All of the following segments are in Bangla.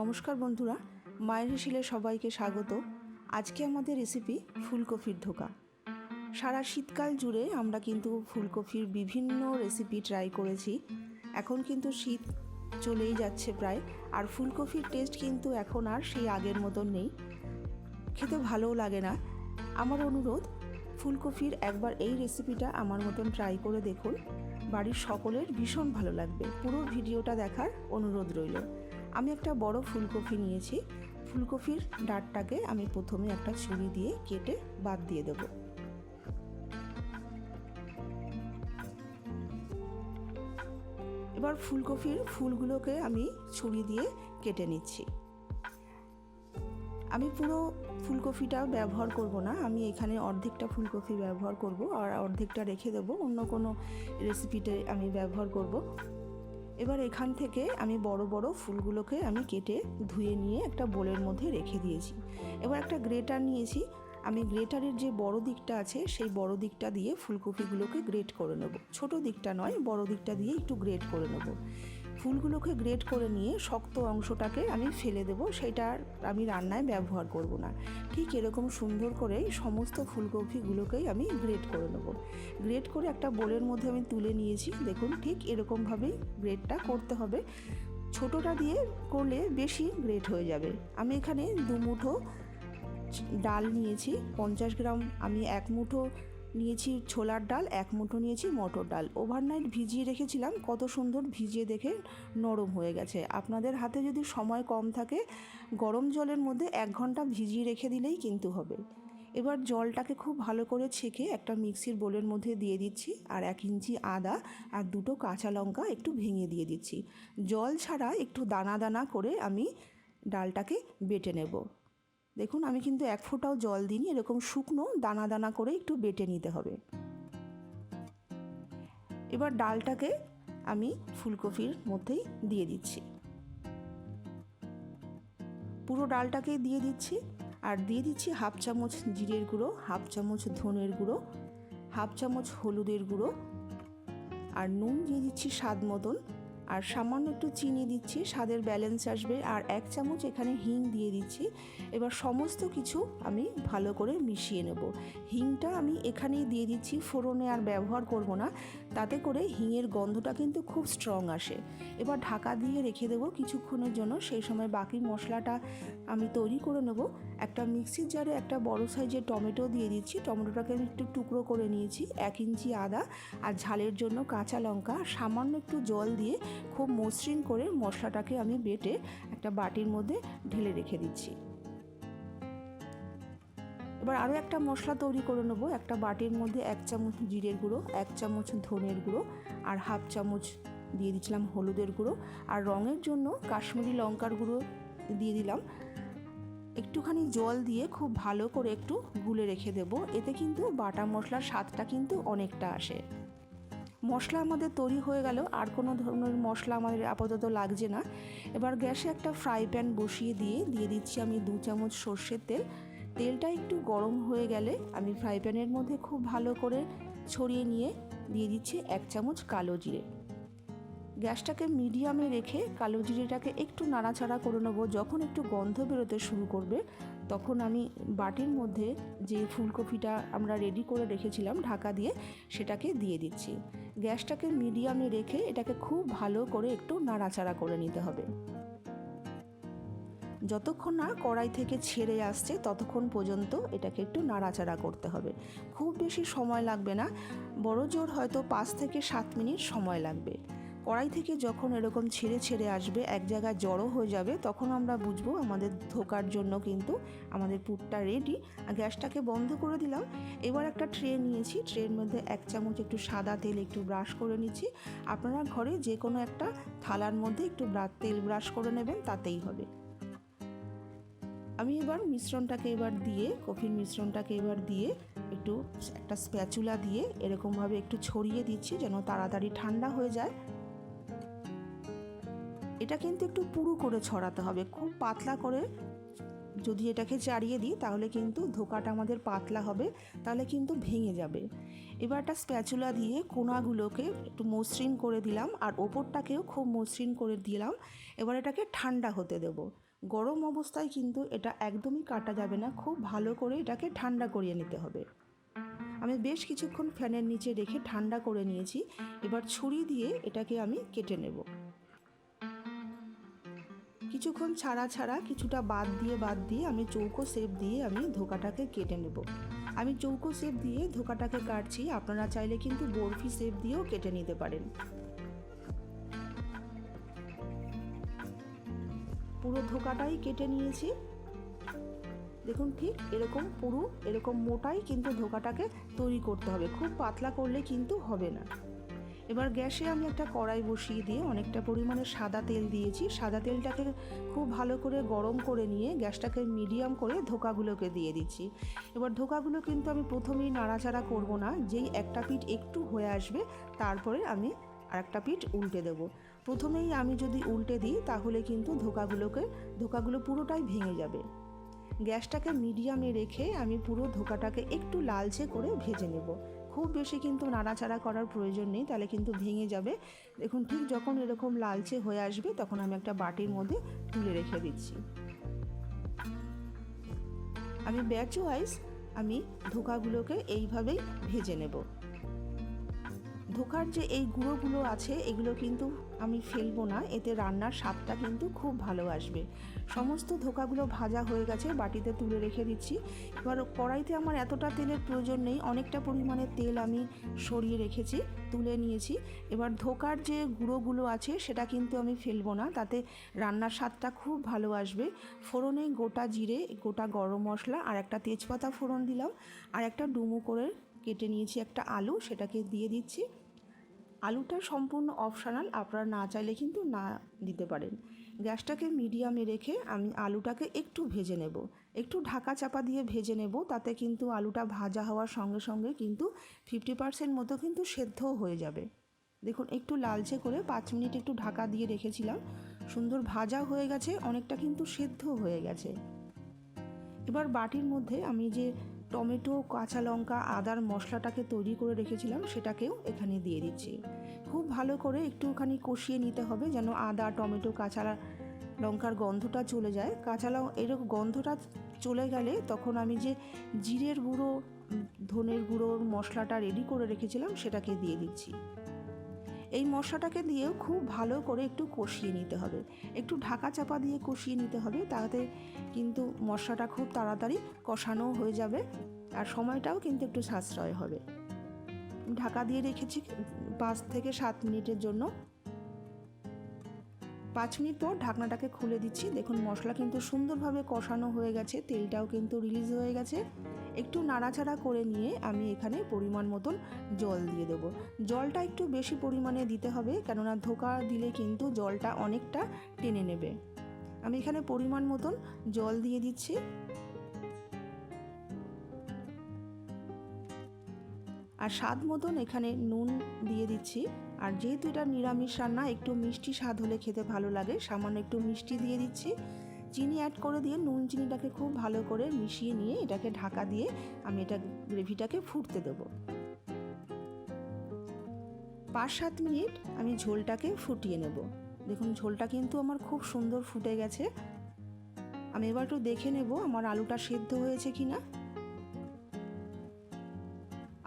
নমস্কার বন্ধুরা, মায়ের হেসেলে সবাইকে স্বাগত। আজকে আমাদের রেসিপি ফুলকপির ধোকা। সারা শীতকাল জুড়ে আমরা কিন্তু ফুলকপির বিভিন্ন রেসিপি ট্রাই করেছি। এখন কিন্তু শীত চলেই যাচ্ছে প্রায়, আর ফুলকপির টেস্ট কিন্তু এখন আর সেই আগের মতন নেই, খেতে ভালোও লাগে না। আমার অনুরোধ, ফুলকপির একবার এই রেসিপিটা আমার মতন ট্রাই করে দেখুন, বাড়ির সকলের ভীষণ ভালো লাগবে। পুরো ভিডিওটা দেখার অনুরোধ রইল। আমি একটা বড় ফুলকপি নিয়েছি। ফুলকপির ডাঁটটাকে আমি প্রথমে একটা ছুরি দিয়ে কেটে বাদ দিয়ে দেব। এবার ফুলকপির ফুলগুলোকে আমি ছুরি দিয়ে কেটে নিচ্ছি। আমি পুরো ফুলকপিটা ব্যবহার করব না, আমি এখানে অর্ধেকটা ফুলকপি ব্যবহার করব আর অর্ধেকটা রেখে দেব, অন্য কোনো রেসিপিতে আমি ব্যবহার করব। এবার এখান থেকে আমি বড় বড় ফুলগুলোকে আমি কেটে ধুয়ে নিয়ে একটা বোলের মধ্যে রেখে দিয়েছি। এবার একটা গ্রেটার নিয়েছি, আমি গ্রেটারের যে বড় দিকটা আছে সেই বড় দিকটা দিয়ে ফুলকপিগুলোকে গ্রেট করে নেব। ছোট দিকটা নয়, বড় দিকটা দিয়ে একটু গ্রেট করে নেব। ফুলগুলোকে গ্রেট করে নিয়ে শক্ত অংশটাকে আমি ফেলে দেব, সেটা আমি রান্নায় ব্যবহার করব না। ঠিক এরকম সুন্দর করে সমস্ত ফুলকপিগুলোকেই আমি গ্রেট করে নেব। গ্রেট করে একটা বোলের মধ্যে আমি তুলে নিয়েছি। দেখুন, ঠিক এরকমভাবেই গ্রেটটা করতে হবে। ছোটোটা দিয়ে করলে বেশি গ্রেট হয়ে যাবে। আমি এখানে 2 মুঠো ডাল নিয়েছি, 50 গ্রাম। আমি 1 মুঠো নিয়েছি ছোলার ডাল, 1 মুঠো নিয়েছি মটর ডাল। ওভারনাইট ভিজিয়ে রেখেছিলাম, কত সুন্দর ভিজিয়ে দেখে নরম হয়ে গেছে। আপনাদের হাতে যদি সময় কম থাকে, গরম জলের মধ্যে 1 ঘন্টা ভিজিয়ে রেখে দিলেই কিন্তু হবে। এবার জলটাকে খুব ভালো করে ছেঁকে একটা মিক্সির বোলের মধ্যে দিয়ে দিচ্ছি, আর 1 ইঞ্চি আদা আর 2টো কাঁচা লঙ্কা একটু ভেঙে দিয়ে দিচ্ছি। জল ছাড়া একটু দানা দানা করে আমি ডালটাকে বেটে নেব। দেখুন, আমি কিন্তু 1 ফোঁটাও জল দিইনি, এরকম শুকনো দানা দানা করে একটু বেটে নিতে হবে। এবার ডালটাকে আমি ফুলকপির মধ্যেই দিয়ে দিচ্ছি, পুরো ডালটাকেই দিয়ে দিচ্ছি। আর দিয়ে দিচ্ছি 1/2 চামচ জিরের গুঁড়ো, 1/2 চামচ ধনের গুঁড়ো, 1/2 চামচ হলুদের গুঁড়ো, আর নুন দিয়ে দিচ্ছি স্বাদ মতন, আর সামান্য একটু চিনি দিচ্ছি, স্বাদের ব্যালেন্স আসবে। আর 1 চামচ এখানে হিং দিয়ে দিচ্ছি। এবার সমস্ত কিছু আমি ভালো করে মিশিয়ে নেব। হিংটা আমি এখানেই দিয়ে দিচ্ছি, ফোড়নে আর ব্যবহার করব না, তাতে করে হিঙের গন্ধটা কিন্তু খুব স্ট্রং আসে। এবার ঢাকা দিয়ে রেখে দেবো কিছুক্ষণের জন্য, সেই সময় বাকি মশলাটা আমি তৈরি করে নেব। একটা মিক্সির জারে একটা বড় সাইজের টমেটো দিয়ে দিচ্ছি। টমেটোটাকে আমি একটু টুকরো করে নিয়েছি। 1 ইঞ্চি আদা আর ঝালের জন্য কাঁচা লঙ্কা, সামান্য একটু জল দিয়ে খুব মসৃণ করে মশলাটাকে আমি বেটে একটা বাটির মধ্যে ঢেলে রেখে দিচ্ছি। এবার আরও একটা মশলা তৈরি করে নেব। একটা বাটির মধ্যে 1 চামচ জিরের গুঁড়ো, 1 চামচ ধনের গুঁড়ো, আর 1/2 চামচ দিয়ে দিচ্ছিলাম হলুদের গুঁড়ো, আর রঙের জন্য কাশ্মীরি লঙ্কার গুঁড়ো দিয়ে দিলাম। একটুখানি জল দিয়ে খুব ভালো করে একটু গুলে রেখে দেব। এতে কিন্তু বাটা মশলার স্বাদটা কিন্তু অনেকটা আসে। মশলা আমাদের তৈরি হয়ে গেল, আর কোনো ধরনের মশলা আমাদের আপাতত লাগছে না। এবার গ্যাসে একটা ফ্রাই প্যান বসিয়ে দিয়ে দিচ্ছি আমি 2 চামচ সর্ষের তেল। তেলটা একটু গরম হয়ে গেলে আমি ফ্রাই প্যানের মধ্যে খুব ভালো করে ছড়িয়ে নিয়ে দিয়ে দিচ্ছি 1 চামচ কালো জিরে। গ্যাসটাকে মিডিয়ামে রেখে কালো জিরেটাকে একটু নাড়াচাড়া করে নেবো। যখন একটু গন্ধ বেরোতে শুরু করবে, তখন আমি বাটির মধ্যে যে ফুলকপিটা আমরা রেডি করে রেখেছিলাম ঢাকা দিয়ে, সেটাকে দিয়ে দিচ্ছি। গ্যাসটাকে মিডিয়ামে রেখে এটাকে খুব ভালো করে একটু নাড়াচাড়া করে নিতে হবে। যতক্ষণ না কড়াই থেকে ছেড়ে আসছে ততক্ষণ পর্যন্ত এটাকে একটু নাড়াচাড়া করতে হবে। খুব বেশি সময় লাগবে না, বড় জোর হয়তো 5 থেকে 7 মিনিট সময় লাগবে। কড়াই থেকে যখন এরকম ছেড়ে ছেড়ে আসবে, এক জায়গায় জড়ো হয়ে যাবে, তখন আমরা বুঝবো আমাদের ধোকার জন্য কিন্তু আমাদের পুরটা রেডি। গ্যাসটাকে বন্ধ করে দিলাম। এবার একটা ট্রে নিয়েছি, ট্রের মধ্যে 1 চামচ একটু সাদা তেল একটু ব্রাশ করে নিচ্ছি। আপনারা ঘরে যে কোনো একটা থালার মধ্যে একটু তেল ব্রাশ করে নেবেন, তাতেই হবে। আমি এবার মিশ্রণটাকে কফির মিশ্রণটাকে দিয়ে একটু একটা স্প্যাচুলা দিয়ে এরকমভাবে একটু ছড়িয়ে দিচ্ছি, যেন তাড়াতাড়ি ঠান্ডা হয়ে যায়। এটা কিন্তু একটু পুরু করে ছড়াতে হবে, খুব পাতলা করে যদি এটাকে চাড়িয়ে দিই তাহলে কিন্তু ধোকাটা আমাদের পাতলা হবে, তাহলে কিন্তু ভেঙে যাবে। এবার একটা স্প্যাচুলা দিয়ে কোনাগুলোকে একটু মসৃণ করে দিলাম আর ওপরটাকেও খুব মসৃণ করে দিলাম। এবার এটাকে ঠান্ডা হতে দেব। গরম অবস্থায় কিন্তু এটা একদমই কাটা যাবে না, খুব ভালো করে এটাকে ঠান্ডা করিয়ে নিতে হবে। আমি বেশ কিছুক্ষণ ফ্যানের নিচে রেখে ঠান্ডা করে নিয়েছি। এবার ছুরি দিয়ে এটাকে আমি কেটে নেব। কিছুক্ষণ ছাড়া কিছুটা বাদ দিয়ে আমি চৌকো শেপ দিয়ে আমি ধোকাটাকে কেটে নেব। আমি চৌকো শেপ দিয়ে ধোকাটাকে কাটছি, আপনারা চাইলে কিন্তু বরফি শেপ দিয়েও কেটে নিতে পারেন। পুরো ধোকাটাই কেটে নিয়েছি। দেখুন ঠিক এরকম মোটাই কিন্তু ধোকাটাকে তৈরি করতে হবে, খুব পাতলা করলে কিন্তু হবে না। এবার গ্যাসে আমি একটা কড়াই বসিয়ে দিয়ে অনেকটা পরিমাণে সাদা তেল দিয়েছি। সাদা তেলটাকে খুব ভালো করে গরম করে নিয়ে গ্যাসটাকে মিডিয়াম করে ধোকাগুলোকে দিয়ে দিচ্ছি। এবার ধোকাগুলো কিন্তু আমি প্রথমেই নাড়াচাড়া করব না, যেই একটা পিঠ একটু হয়ে আসবে তারপরে আমি আরেকটা পিঠ উল্টে দেব। প্রথমেই আমি যদি উল্টে দিই তাহলে কিন্তু ধোকাগুলো পুরোটাই ভেঙে যাবে। গ্যাসটাকে মিডিয়ামে রেখে আমি পুরো ধোকাটাকে একটু লালচে করে ভেজে নেব। খুব বেশি কিন্তু নাড়াচাড়া করার প্রয়োজন নেই, তাহলে কিন্তু ভেঙে যাবে। দেখুন ঠিক যখন এরকম লালচে হয়ে আসবে তখন আমি একটা বাটির মধ্যে তুলে রেখে দিচ্ছি। আমি ব্যাচ ওয়াইজ আমি ধোকাগুলোকে এইভাবেই ভেজে নেব। ধোকার যে এই গুঁড়োগুলো আছে এগুলো কিন্তু আমি ফেলবো না, এতে রান্নার স্বাদটা কিন্তু খুব ভালো আসবে। সমস্ত ধোকাগুলো ভাজা হয়ে গেছে, বাটিতে তুলে রেখে দিচ্ছি। এবার কড়াইতে আমার এতটা তেলের প্রয়োজন নেই, অনেকটা পরিমাণে তেল আমি সরিয়ে রেখেছি, তুলে নিয়েছি। এবার ধোকার যে গুঁড়োগুলো আছে সেটা কিন্তু আমি ফেলবো না, তাতে রান্নার স্বাদটা খুব ভালো আসবে। ফোড়নে গোটা জিরে, গোটা গরম মশলা আর একটা তেজপাতা ফোড়ন দিলাম, আর একটা ডুমো করে কেটে নিয়েছি একটা আলু, সেটাকে দিয়ে দিচ্ছি। আলুটা সম্পূর্ণ অপশনাল, আপনারা না চাইলে কিন্তু না দিতে পারেন। গ্যাসটাকে মিডিয়ামে রেখে আমি আলুটাকে একটু ভেজে নেব, একটু ঢাকা চাপা দিয়ে ভেজে নেব, তাতে কিন্তু আলুটা ভাজা হওয়ার সঙ্গে সঙ্গে কিন্তু 50% মতো কিন্তু সেদ্ধও হয়ে যাবে। দেখুন একটু লালচে করে 5 মিনিট একটু ঢাকা দিয়ে রেখেছিলাম, সুন্দর ভাজা হয়ে গেছে, অনেকটা কিন্তু সেদ্ধ হয়ে গেছে। এবার বাটির মধ্যে আমি যে টমেটো, কাঁচা লঙ্কা, আদার মশলাটাকে তৈরি করে রেখেছিলাম সেটাকেও এখানে দিয়ে দিচ্ছি। খুব ভালো করে একটুখানি কষিয়ে নিতে হবে যেন আদা, টমেটো, কাঁচা লঙ্কার গন্ধটা চলে যায়। এরকম গন্ধটা চলে গেলে তখন আমি যে জিরের গুঁড়ো, ধনের গুঁড়োর মশলাটা রেডি করে রেখেছিলাম সেটাকে দিয়ে দিচ্ছি। এই মশলাটাকে দিয়েও খুব ভালো করে একটু কষিয়ে নিতে হবে, একটু ঢাকা চাপা দিয়ে কষিয়ে নিতে হবে, তাতে কিন্তু মশলাটা খুব তাড়াতাড়ি কষানো হয়ে যাবে আর সময়টাও কিন্তু একটু সাশ্রয় হবে। ঢাকা দিয়ে রেখেছি 5 থেকে 7 মিনিটের জন্য। 5 মিনিট পর ঢাকনাটাকে খুলে দিচ্ছি। দেখুন মশলা কিন্তু সুন্দরভাবে কষানো হয়ে গেছে, তেলটাও কিন্তু রিলিজ হয়ে গেছে। একটু নাড়াচাড়া করে নিয়ে আমি এখানে পরিমাণ মতন জল দিয়ে দেবো। জলটা একটু বেশি পরিমাণে দিতে হবে, কেননা ধোকা দিলে কিন্তু জলটা অনেকটা টেনে নেবে। আমি এখানে পরিমাণ মতন জল দিয়ে দিচ্ছি। আর স্বাদ মতন এখানে নুন দিয়ে দিচ্ছি। আর যেহেতু এটা নিরামিষ রান্না, একটু মিষ্টি স্বাদ হলে খেতে ভালো লাগে, সামান্য একটু মিষ্টি দিয়ে দিচ্ছি। চিনি অ্যাড করে দিয়ে নুন চিনিটাকে খুব ভালো করে মিশিয়ে নিয়ে এটাকে ঢাকা দিয়ে আমি গ্রেভিটাকে ফুটতে দেবো। 5-7 মিনিট আমি ঝোলটাকে ফুটিয়ে নেব। দেখুন ঝোলটা কিন্তু আমার খুব সুন্দর ফুটে গেছে। আমি এবার একটু দেখে নেব আমার আলুটা সেদ্ধ হয়েছে কিনা।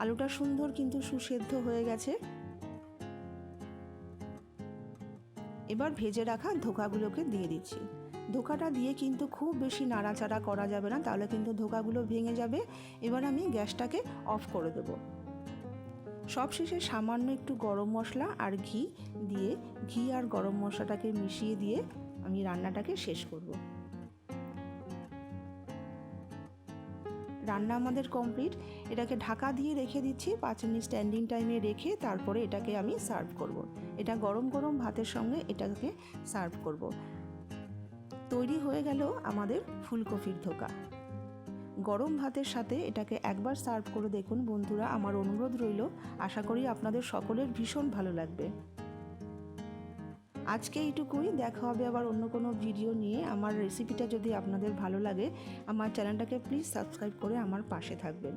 আলুটা সুন্দর কিন্তু সুসেদ্ধ হয়ে গেছে। এবার ভেজে রাখা ধোকাগুলোকে দিয়ে দিচ্ছি। ধোকাটা দিয়ে কিন্তু খুব বেশি নাড়াচাড়া করা যাবে না, তাহলে কিন্তু ধোকাগুলো ভেঙে যাবে। এবার আমি গ্যাসটাকে অফ করে দেবো। সবশেষে সামান্য একটু গরম মশলা আর ঘি আর গরম মশলাটাকে মিশিয়ে দিয়ে আমি রান্নাটাকে শেষ করব। রান্না আমাদের কমপ্লিট। এটাকে ঢাকা দিয়ে রেখে দিচ্ছি 5 মিনিট স্ট্যান্ডিং টাইমে রেখে, তারপরে এটাকে আমি সার্ভ করব। এটা গরম গরম ভাতের সঙ্গে এটাকে সার্ভ করব। তৈরি হয়ে গেল আমাদের ফুলকপির ধোকা। গরম ভাতের সাথে এটাকে একবার সার্ভ করে দেখুন বন্ধুরা, আমার অনুরোধ রইল। আশা করি আপনাদের সকলের ভীষণ ভালো লাগবে। আজকে এইটুকুই, দেখা হবে আবার অন্য কোনো ভিডিও নিয়ে। আমার রেসিপিটা যদি আপনাদের ভালো লাগে আমার চ্যানেলটাকে প্লিজ সাবস্ক্রাইব করে আমার পাশে থাকবেন।